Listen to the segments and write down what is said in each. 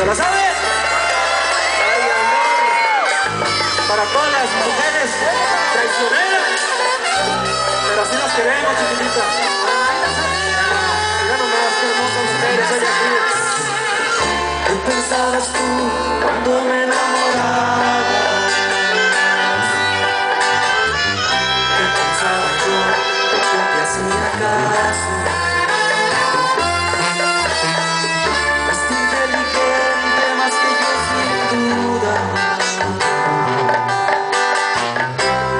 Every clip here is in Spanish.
¿Se la sabe? Ay, amor. Para todas las mujeres traicioneras. Pero así las queremos, chiquititas. Mira nomás, qué hermosas mujeres hay aquí. ¿Qué pensabas tú cuando me enamoraba? ¿Qué pensaba yo que te hacía caso? Es inteligente más que yo sin duda.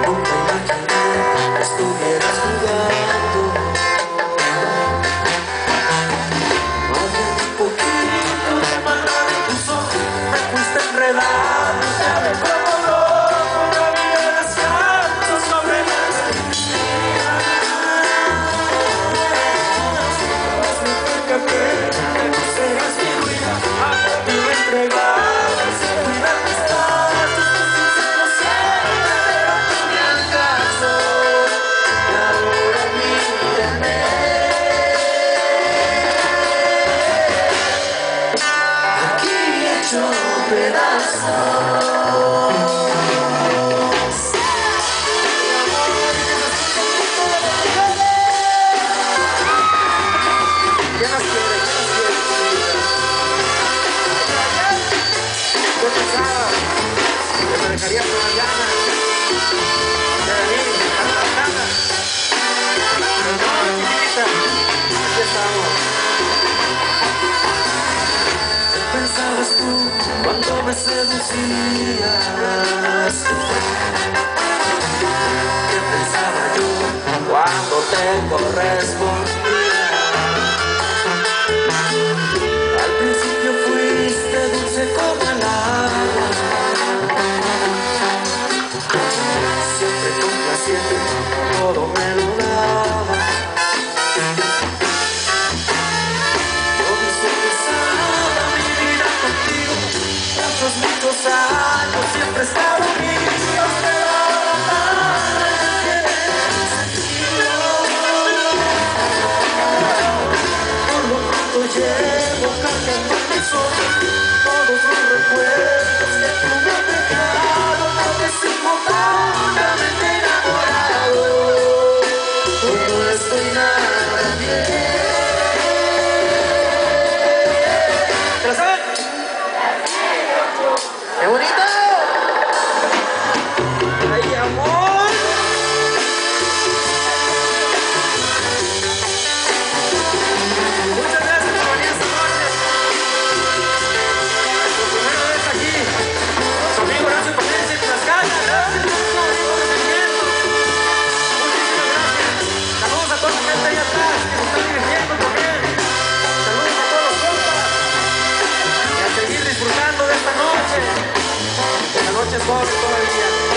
Nunca imaginé que estuvieras jugando. Más bien un poquito de maldad en tus ojos me fuiste enredando. Sabe cómo loco la vida las canto sobre las mentiras. Me percaté que tú serás mi ruina. Y me entregabas a cuidar mis pasos. Tu sincero siempre, pero no me alcanzó. Y ahora mírame. Aquí hecho pedazos. ¿Quién las quiere? ¿Quién las quiere, chiquititas? Yo pensaba que me dejarías con las ganas de venir a las ganas. Pero no, chiquitita, aquí estamos. ¿Qué pensabas tú cuando me seducías? ¿Qué pensaba yo cuando te correspondía? Al principio fuiste dulce como el agua, siempre complaciente, todo me lo daba. Yo visualizaba mi vida contigo, muchos años, siempre estaba unidos, pero ahora nada tiene sentido. Por lo pronto llevo cargando en mis ojos todos los recuerdos que tú me has dejado, porque sigo profundamente enamorado. No estoy nada bien. ¿Se la saben? ¡Qué bonito! ¡Ay, amor! Muchas gracias por venir esta noche. Por primera vez aquí, su amigo Horacio Palencia en Tlaxcala. Gracias por su reconocimiento. Muchísimas gracias. Saludos a toda la gente ahí atrás que se está divirtiendo también. Saludos a todos los compas. Y a seguir disfrutando de esta noche. La noche es joven todavía.